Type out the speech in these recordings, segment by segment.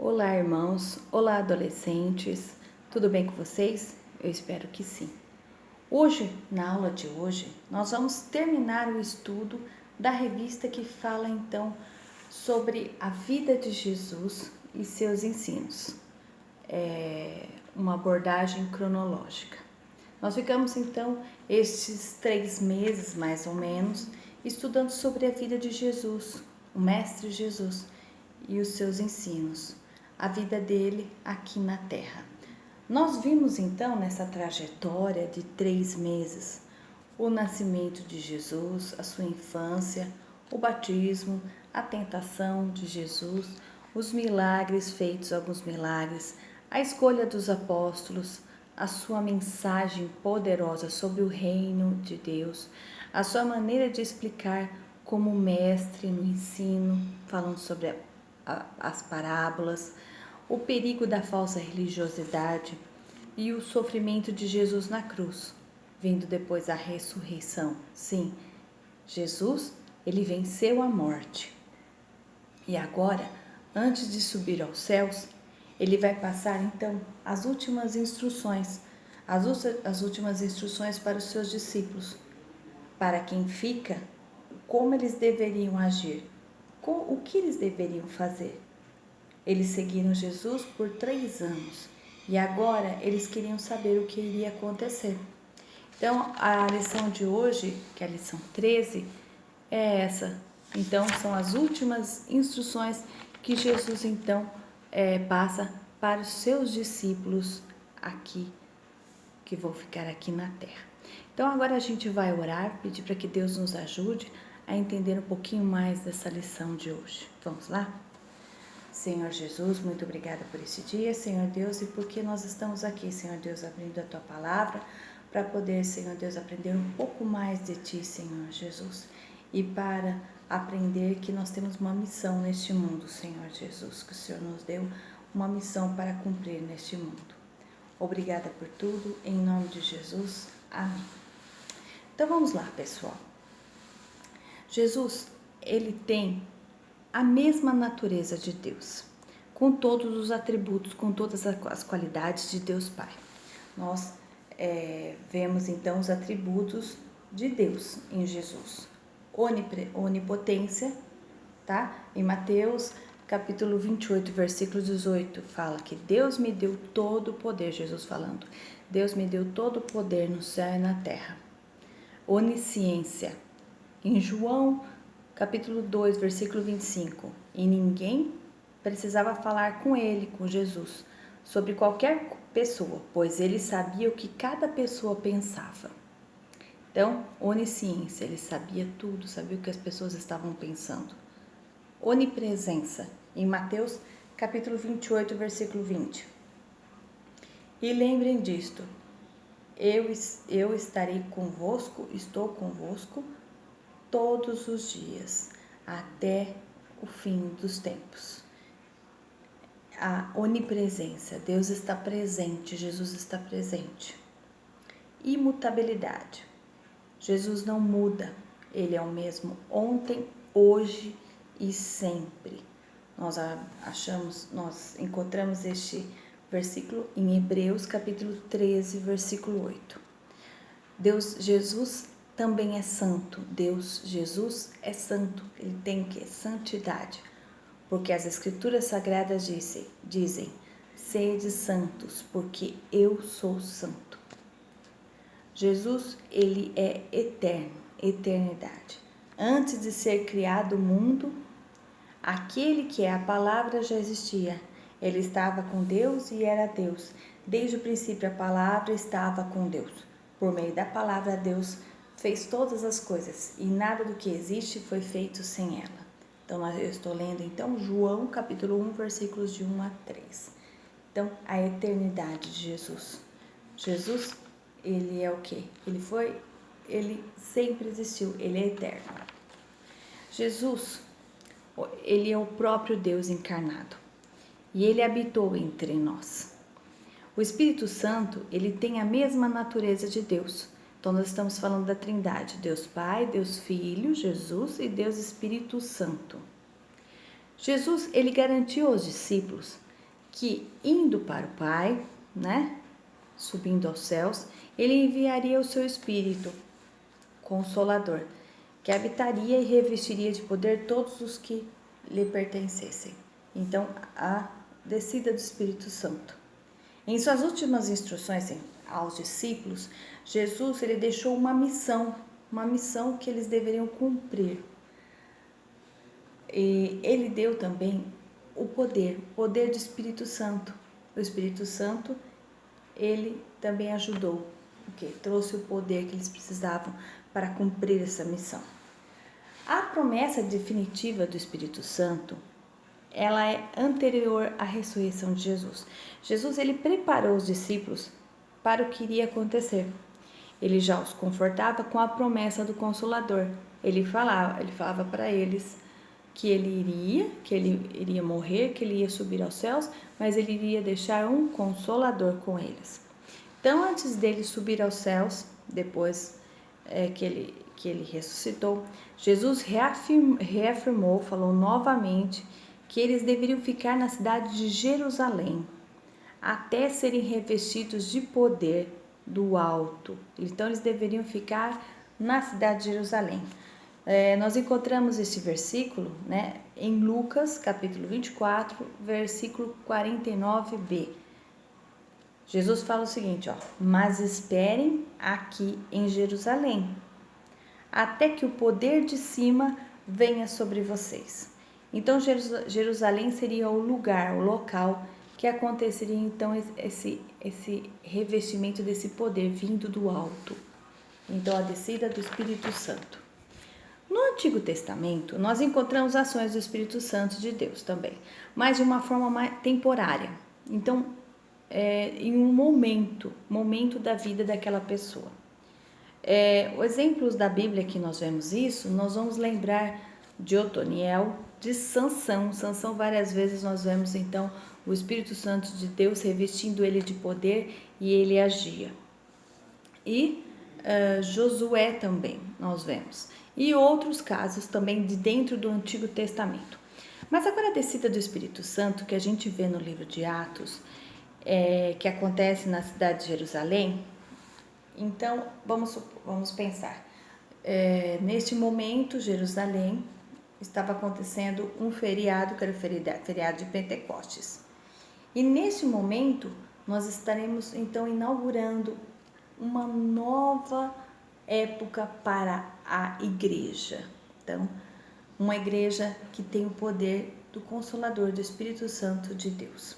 Olá, irmãos. Olá, adolescentes. Tudo bem com vocês? Eu espero que sim. Hoje, na aula de hoje, nós vamos terminar o estudo da revista que fala então sobre a vida de Jesus e seus ensinos. Uma abordagem cronológica. Nós ficamos então estes 3 meses, mais ou menos, estudando sobre a vida de Jesus, o Mestre Jesus e os seus ensinos, a vida dele aqui na Terra. Nós vimos então nessa trajetória de 3 meses o nascimento de Jesus, a sua infância, o batismo, a tentação de Jesus, os milagres feitos, alguns milagres, a escolha dos apóstolos, a sua mensagem poderosa sobre o reino de Deus, a sua maneira de explicar como mestre no ensino, falando sobre as parábolas, o perigo da falsa religiosidade e o sofrimento de Jesus na cruz, vindo depois a ressurreição. Sim, Jesus, ele venceu a morte. E agora, antes de subir aos céus, ele vai passar então as últimas instruções, as últimas instruções para os seus discípulos, para quem fica, como eles deveriam agir, o que eles deveriam fazer. Eles seguiram Jesus por 3 anos e agora eles queriam saber o que iria acontecer. Então, a lição de hoje, que é a lição 13, é essa. Então, são as últimas instruções que Jesus então passa para os seus discípulos aqui, que vão ficar aqui na terra. Então, agora a gente vai orar, pedir para que Deus nos ajude a entender um pouquinho mais dessa lição de hoje. Vamos lá? Senhor Jesus, muito obrigada por esse dia, Senhor Deus, e porque nós estamos aqui, Senhor Deus, abrindo a Tua palavra, para poder, Senhor Deus, aprender um pouco mais de Ti, Senhor Jesus, e para aprender que nós temos uma missão neste mundo, Senhor Jesus, que o Senhor nos deu uma missão para cumprir neste mundo. Obrigada por tudo, em nome de Jesus, amém. Então vamos lá, pessoal. Jesus, ele tem a mesma natureza de Deus, com todos os atributos, com todas as qualidades de Deus Pai. Nós vemos então os atributos de Deus em Jesus. Onipotência, tá? Em Mateus capítulo 28, versículo 18, fala que Deus me deu todo o poder, Jesus falando, Deus me deu todo o poder no céu e na terra. Onisciência, em João capítulo 2, versículo 25, e ninguém precisava falar com ele, com Jesus, sobre qualquer pessoa, pois ele sabia o que cada pessoa pensava. Então, onisciência, ele sabia tudo, sabia o que as pessoas estavam pensando. Onipresença, em Mateus capítulo 28, versículo 20. E lembrem disto, eu estarei convosco, estou convosco, todos os dias, até o fim dos tempos. A onipresença, Deus está presente, Jesus está presente. Imutabilidade, Jesus não muda, Ele é o mesmo ontem, hoje e sempre. Nós encontramos este versículo em Hebreus capítulo 13, versículo 8. Jesus também é santo. Jesus é santo. Ele tem que santidade. Porque as escrituras sagradas dizem, sede santos, porque eu sou santo. Jesus, ele é eterno, eternidade. Antes de ser criado o mundo, aquele que é a palavra já existia. Ele estava com Deus e era Deus. Desde o princípio a palavra estava com Deus. Por meio da palavra, Deus fez todas as coisas e nada do que existe foi feito sem ela. Então, eu estou lendo então João capítulo 1, versículos de 1 a 3. Então, a eternidade de Jesus. Jesus, ele é o quê? Ele sempre existiu, ele é eterno. Jesus, ele é o próprio Deus encarnado e ele habitou entre nós. O Espírito Santo, ele tem a mesma natureza de Deus. Então, nós estamos falando da Trindade, Deus Pai, Deus Filho, Jesus e Deus Espírito Santo. Jesus, ele garantiu aos discípulos que indo para o Pai, né, subindo aos céus, ele enviaria o seu Espírito Consolador, que habitaria e revestiria de poder todos os que lhe pertencessem. Então, a descida do Espírito Santo. Em suas últimas instruções aos discípulos, Jesus ele deixou uma missão que eles deveriam cumprir. E ele deu também o poder do Espírito Santo. O Espírito Santo, ele também ajudou, trouxe o poder que eles precisavam para cumprir essa missão. A promessa definitiva do Espírito Santo, ela é anterior à ressurreição de Jesus. Jesus ele preparou os discípulos para o que iria acontecer. Ele já os confortava com a promessa do Consolador. Ele falava para eles que ele iria morrer, que ele ia subir aos céus, mas ele iria deixar um Consolador com eles. Então, antes dele subir aos céus, depois que ele ressuscitou, Jesus reafirmou, falou novamente que eles deveriam ficar na cidade de Jerusalém até serem revestidos de poder do alto. Então, eles deveriam ficar na cidade de Jerusalém. Nós encontramos esse versículo, né, em Lucas, capítulo 24, versículo 49b. Jesus fala o seguinte, mas esperem aqui em Jerusalém, até que o poder de cima venha sobre vocês. Então, Jerusalém seria o lugar, o local que aconteceria então esse revestimento desse poder vindo do alto. Então, a descida do Espírito Santo. No Antigo Testamento, nós encontramos ações do Espírito Santo de Deus também, mas de uma forma mais temporária. Então, em um momento da vida daquela pessoa. Os exemplos da Bíblia que nós vemos isso, nós vamos lembrar de Otoniel, de Sansão. Sansão, várias vezes nós vemos então o Espírito Santo de Deus revestindo ele de poder e ele agia. E Josué também nós vemos. E outros casos também de dentro do Antigo Testamento. Mas agora a descida do Espírito Santo que a gente vê no livro de Atos, que acontece na cidade de Jerusalém. Então, vamos pensar. Neste momento, Jerusalém estava acontecendo um feriado, que era o feriado de Pentecostes. E neste momento, nós estaremos então inaugurando uma nova época para a igreja. Então, uma igreja que tem o poder do Consolador, do Espírito Santo de Deus.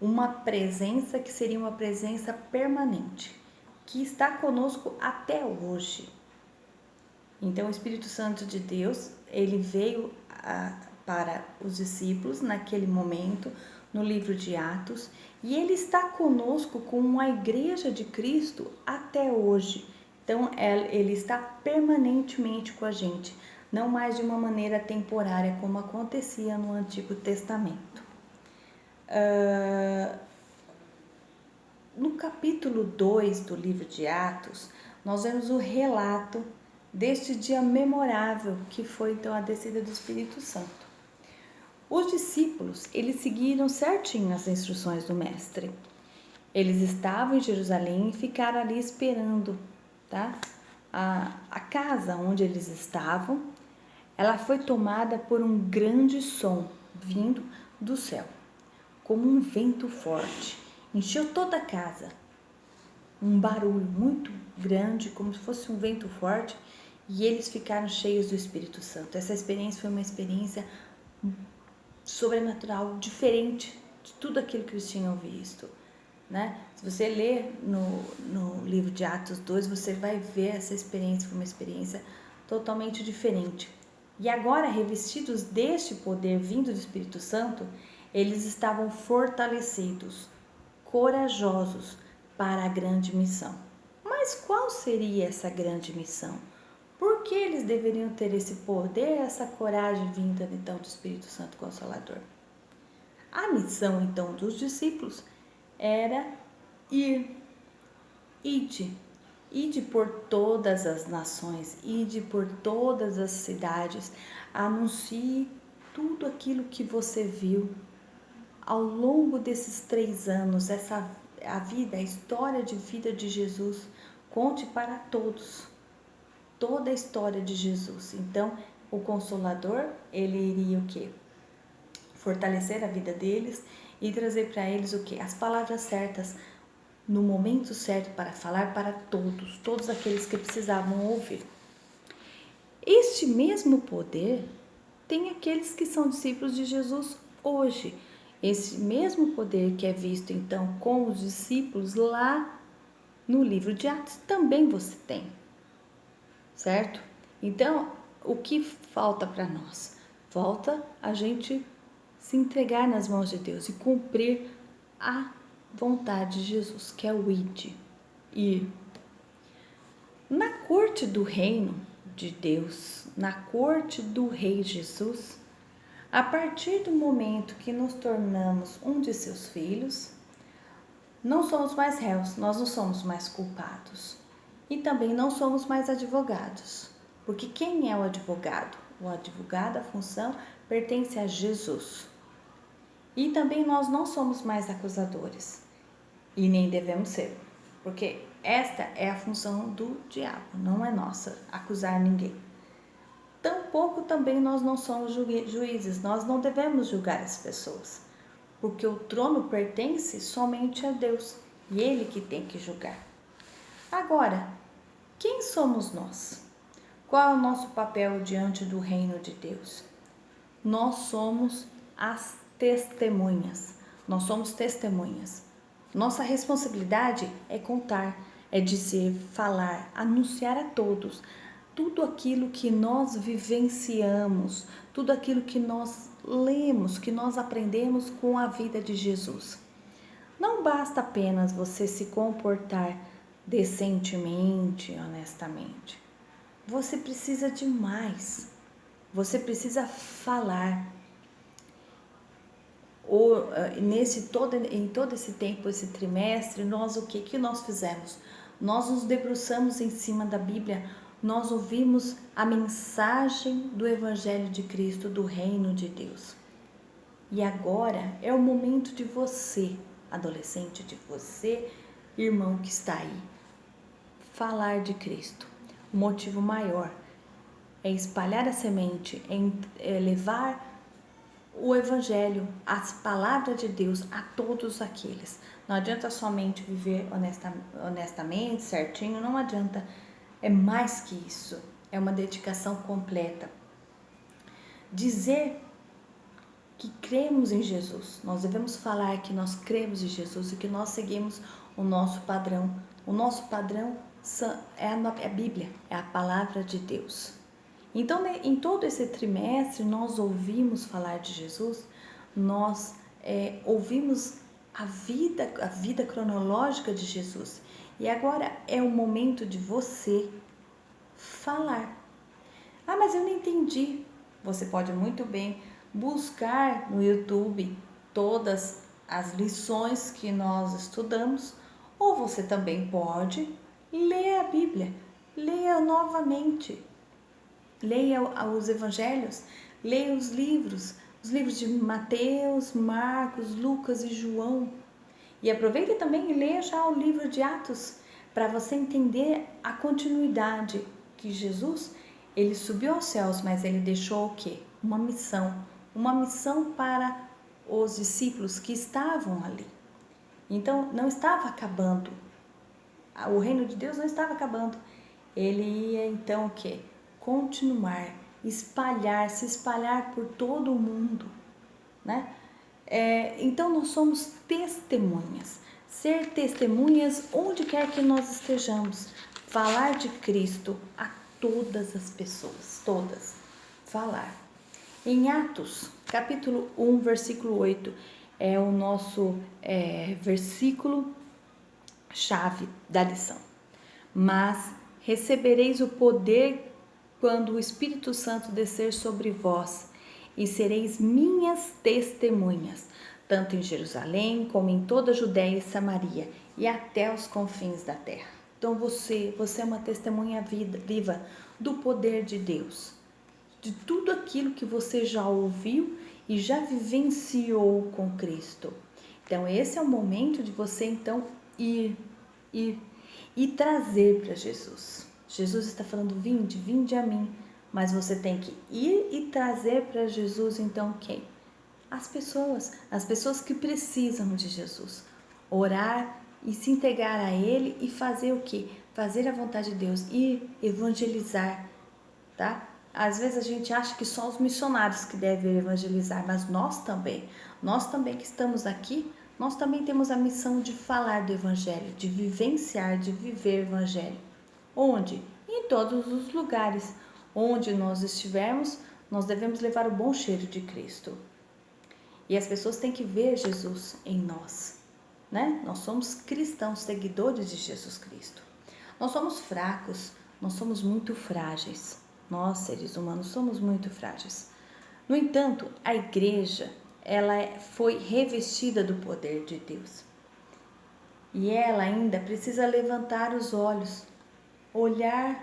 Uma presença que seria uma presença permanente, que está conosco até hoje. Então, o Espírito Santo de Deus, ele veio para os discípulos naquele momento, no livro de Atos, e ele está conosco como a igreja de Cristo até hoje. Então, ele está permanentemente com a gente, não mais de uma maneira temporária como acontecia no Antigo Testamento. No capítulo 2 do livro de Atos, nós vemos o relato deste dia memorável que foi então a descida do Espírito Santo. Os discípulos, eles seguiram certinho as instruções do mestre. Eles estavam em Jerusalém e ficaram ali esperando, tá? A casa onde eles estavam, ela foi tomada por um grande som vindo do céu, como um vento forte. Encheu toda a casa. Um barulho muito grande, como se fosse um vento forte, e eles ficaram cheios do Espírito Santo. Essa experiência foi uma experiência sobrenatural, diferente de tudo aquilo que eles tinham visto, né? Se você ler no livro de Atos 2, você vai ver essa experiência, foi uma experiência totalmente diferente. E agora, revestidos deste poder vindo do Espírito Santo, eles estavam fortalecidos, corajosos para a grande missão. Mas qual seria essa grande missão? Por que eles deveriam ter esse poder, essa coragem vinda então do Espírito Santo Consolador? A missão então dos discípulos era ide por todas as nações, ide por todas as cidades, anuncie tudo aquilo que você viu ao longo desses 3 anos, a história de vida de Jesus, conte para todos, toda a história de Jesus. Então, o Consolador, ele iria o quê? Fortalecer a vida deles e trazer para eles o quê? As palavras certas, no momento certo, para falar para todos aqueles que precisavam ouvir. Este mesmo poder tem aqueles que são discípulos de Jesus hoje. Esse mesmo poder que é visto então com os discípulos lá no livro de Atos, também você tem, certo? Então, o que falta para nós? Falta a gente se entregar nas mãos de Deus e cumprir a vontade de Jesus, que é o ide. Ir. Na corte do reino de Deus, na corte do Rei Jesus, a partir do momento que nos tornamos um de seus filhos, não somos mais réus, nós não somos mais culpados. E também não somos mais advogados. Porque quem é o advogado? O advogado, a função, pertence a Jesus. E também nós não somos mais acusadores. E nem devemos ser. Porque esta é a função do diabo, não é nossa acusar ninguém. Tampouco também nós não somos juízes, nós não devemos julgar as pessoas, porque o trono pertence somente a Deus e Ele que tem que julgar. Agora, quem somos nós? Qual é o nosso papel diante do reino de Deus? Nós somos as testemunhas, nós somos testemunhas. Nossa responsabilidade é contar, é dizer, falar, anunciar a todos tudo aquilo que nós vivenciamos, tudo aquilo que nós lemos, que nós aprendemos com a vida de Jesus. Não basta apenas você se comportar decentemente, honestamente. Você precisa de mais. Você precisa falar. Em todo esse tempo, esse trimestre, o que nós fizemos? Nós nos debruçamos em cima da Bíblia, nós ouvimos a mensagem do Evangelho de Cristo, do Reino de Deus. E agora é o momento de você, adolescente, de você, irmão que está aí, falar de Cristo. O motivo maior é espalhar a semente, é levar o Evangelho, as palavras de Deus a todos aqueles. Não adianta somente viver honestamente, certinho, não adianta. É mais que isso, é uma dedicação completa. Dizer que cremos em Jesus, nós devemos falar que nós cremos em Jesus e que nós seguimos o nosso padrão. O nosso padrão é a Bíblia, é a palavra de Deus. Então, em todo esse trimestre, nós ouvimos falar de Jesus, nós ouvimos a vida cronológica de Jesus. E agora é o momento de você falar. Ah, mas eu não entendi. Você pode muito bem buscar no YouTube todas as lições que nós estudamos, ou você também pode ler a Bíblia, leia novamente. Leia os evangelhos, leia os livros de Mateus, Marcos, Lucas e João. E aproveite também e leia já o livro de Atos, para você entender a continuidade que Jesus, ele subiu aos céus, mas ele deixou o quê? Uma missão para os discípulos que estavam ali. Então, não estava acabando, o reino de Deus não estava acabando. Ele ia então o quê? Continuar, se espalhar por todo o mundo, né? Então nós somos testemunhas, ser testemunhas onde quer que nós estejamos, falar de Cristo a todas as pessoas, todas, falar. Em Atos, capítulo 1, versículo 8, é o nosso versículo chave da lição. Mas recebereis o poder quando o Espírito Santo descer sobre vós, e sereis minhas testemunhas, tanto em Jerusalém como em toda a Judéia e Samaria, e até os confins da terra. Então você é uma testemunha viva do poder de Deus, de tudo aquilo que você já ouviu e já vivenciou com Cristo. Então esse é o momento de você então ir e trazer para Jesus. Jesus está falando: vinde a mim, mas você tem que ir e trazer para Jesus então quem? As pessoas que precisam de Jesus. Orar e se entregar a Ele e fazer o quê? Fazer a vontade de Deus e evangelizar, tá? Às vezes a gente acha que só os missionários que devem evangelizar, mas nós também que estamos aqui, nós também temos a missão de falar do Evangelho, de vivenciar, de viver o Evangelho. Onde? Em todos os lugares. Onde nós estivermos, nós devemos levar o bom cheiro de Cristo. E as pessoas têm que ver Jesus em nós, né? Nós somos cristãos, seguidores de Jesus Cristo. Nós somos fracos, nós somos muito frágeis. Nós, seres humanos, somos muito frágeis. No entanto, a igreja, foi revestida do poder de Deus. E ela ainda precisa levantar os olhos, olhar,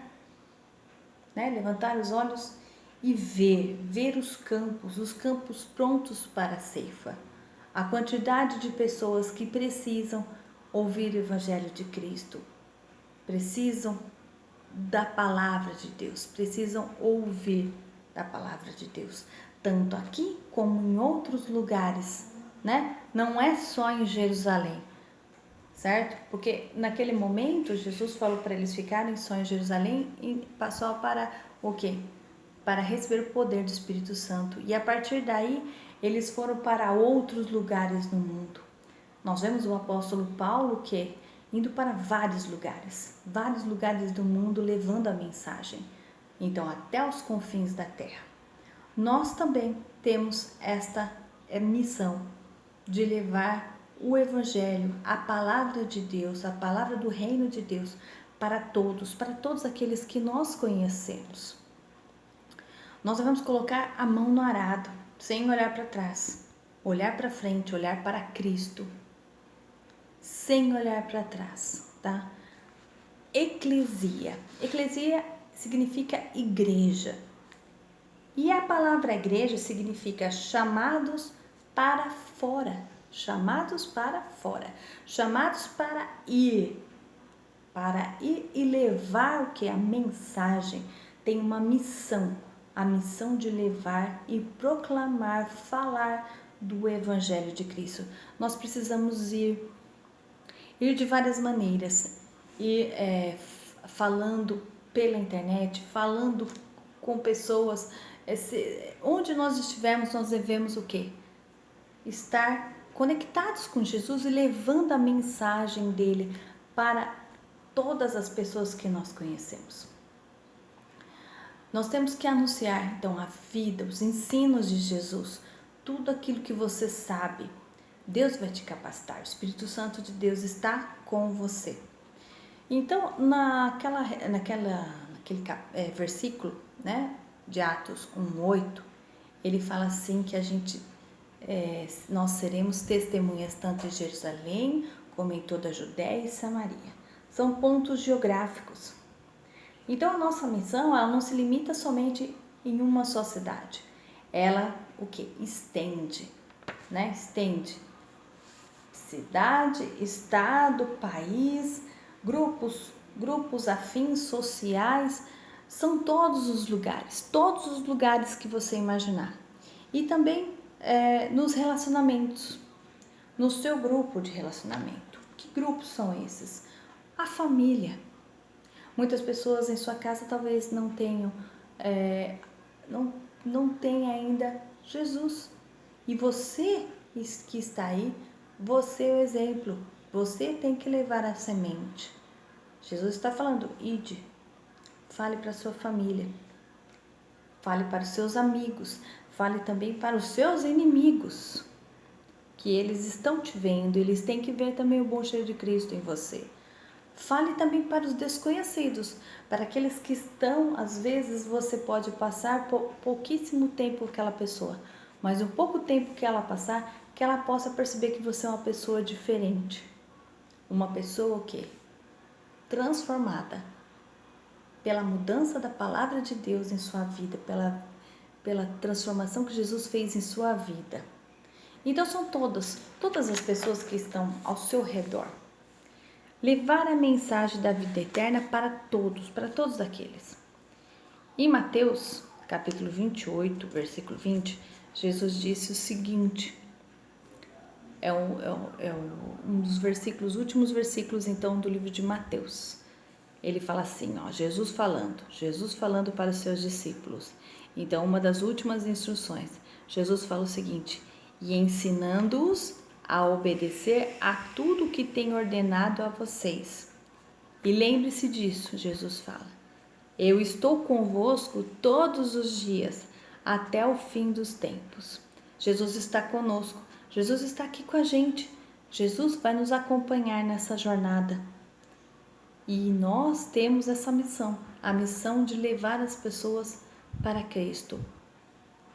né? Levantar os olhos e ver os campos prontos para a ceifa. A quantidade de pessoas que precisam ouvir o Evangelho de Cristo, precisam da palavra de Deus, precisam ouvir da palavra de Deus, tanto aqui como em outros lugares, né? Não é só em Jerusalém, certo? Porque naquele momento Jesus falou para eles ficarem só em Jerusalém e passou para o quê? Para receber o poder do Espírito Santo. E a partir daí eles foram para outros lugares no mundo. Nós vemos o apóstolo Paulo que indo para vários lugares do mundo levando a mensagem. Então até os confins da terra. Nós também temos esta missão de levar o Evangelho, a palavra de Deus, a palavra do reino de Deus para todos aqueles que nós conhecemos. Nós devemos colocar a mão no arado, sem olhar para trás, olhar para frente, olhar para Cristo, sem olhar para trás, tá? Eclesia significa igreja. E a palavra igreja significa chamados para fora, chamados para ir e levar o que? A mensagem. Tem uma missão, a missão de levar e proclamar, falar do Evangelho de Cristo. Nós precisamos ir de várias maneiras, falando pela internet, falando com pessoas, onde nós estivermos, nós devemos o quê? Estar conectados com Jesus e levando a mensagem dele para todas as pessoas que nós conhecemos. Nós temos que anunciar então a vida, os ensinos de Jesus, tudo aquilo que você sabe. Deus vai te capacitar, o Espírito Santo de Deus está com você. Então, naquele versículo, né, de Atos 1:8, ele fala assim que nós seremos testemunhas tanto em Jerusalém como em toda a Judéia e Samaria. São pontos geográficos. Então, a nossa missão, ela não se limita somente em uma só cidade. Ela, o que? Estende, né? Estende. Cidade, estado, país, grupos afins, sociais, são todos os lugares que você imaginar. E também nos relacionamentos, no seu grupo de relacionamento. Que grupos são esses? A família. Muitas pessoas em sua casa talvez não tenham, não tenha ainda Jesus. E você que está aí, você é o exemplo. Você tem que levar a semente. Jesus está falando: ide, fale para a sua família, fale para os seus amigos, fale também para os seus inimigos, que eles estão te vendo, eles têm que ver também o bom cheiro de Cristo em você. Fale também para os desconhecidos, para aqueles que estão, às vezes você pode passar pouquíssimo tempo com aquela pessoa, mas o pouco tempo que ela passar, que ela possa perceber que você é uma pessoa diferente, uma pessoa que transformada pela mudança da palavra de Deus em sua vida, pela transformação que Jesus fez em sua vida. Então são todas as pessoas que estão ao seu redor. Levar a mensagem da vida eterna para todos aqueles. Em Mateus, capítulo 28, versículo 20, Jesus disse o seguinte, um dos versículos, últimos versículos então do livro de Mateus. Ele fala assim, Jesus falando para os seus discípulos. Então, uma das últimas instruções, Jesus fala o seguinte, e ensinando-os a obedecer a tudo que tenho ordenado a vocês. E lembre-se disso, Jesus fala, eu estou convosco todos os dias, até o fim dos tempos. Jesus está conosco, Jesus está aqui com a gente, Jesus vai nos acompanhar nessa jornada. E nós temos essa missão, a missão de levar as pessoas para Cristo,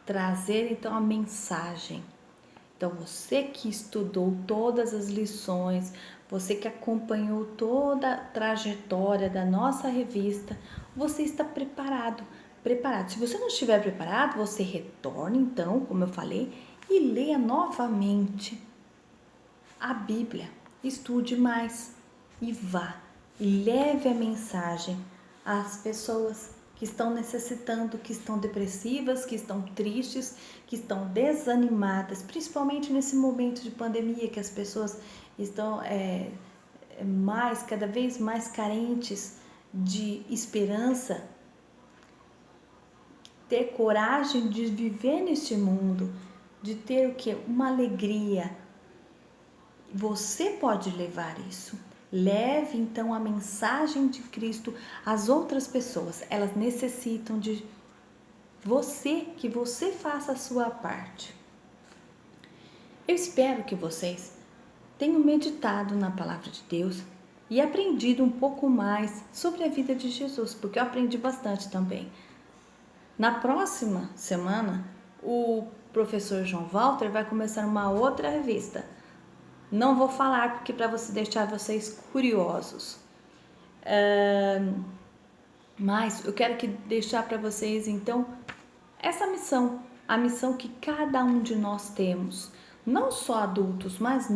trazer então a mensagem. Então você que estudou todas as lições, você que acompanhou toda a trajetória da nossa revista, você está preparado. Se você não estiver preparado, você retorne então, como eu falei, e leia novamente a Bíblia. Estude mais e vá. E leve a mensagem às pessoas que estão necessitando, que estão depressivas, que estão tristes, que estão desanimadas, principalmente nesse momento de pandemia que as pessoas estão cada vez mais carentes de esperança. Ter coragem de viver neste mundo, de ter o quê? Uma alegria. Você pode levar isso. Leve então a mensagem de Cristo às outras pessoas. Elas necessitam de você, que você faça a sua parte. Eu espero que vocês tenham meditado na palavra de Deus e aprendido um pouco mais sobre a vida de Jesus, porque eu aprendi bastante também. Na próxima semana, o professor João Walter vai começar uma outra revista. Não vou falar porque para deixar vocês curiosos. Mas eu quero deixar para vocês então essa missão, a missão que cada um de nós temos, não só adultos, mas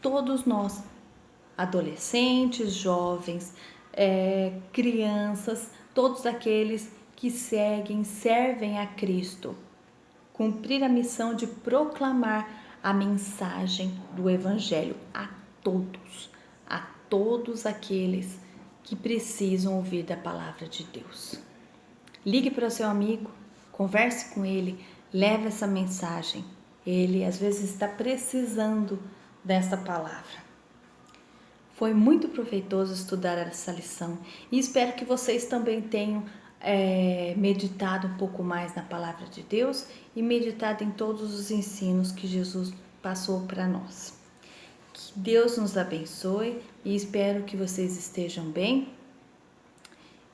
todos nós, adolescentes, jovens, crianças, todos aqueles que servem a Cristo, cumprir a missão de proclamar a mensagem do Evangelho a todos aqueles que precisam ouvir da palavra de Deus. Ligue para o seu amigo, converse com ele, leve essa mensagem. Ele às vezes está precisando dessa palavra. Foi muito proveitoso estudar essa lição e espero que vocês também tenham meditado um pouco mais na palavra de Deus e meditado em todos os ensinos que Jesus passou para nós. Que Deus nos abençoe e espero que vocês estejam bem.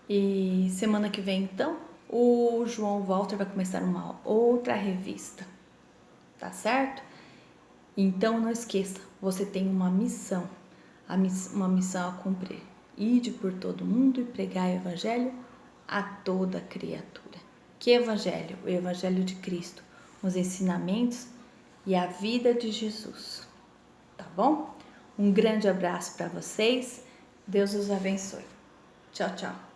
E semana que vem, então, o João Walter vai começar uma outra revista, tá certo? Então não esqueça, você tem uma missão a cumprir. Ide por todo mundo e pregai o Evangelho a toda criatura. Que Evangelho? O Evangelho de Cristo, os ensinamentos e a vida de Jesus. Tá bom? Um grande abraço para vocês. Deus os abençoe. Tchau, tchau.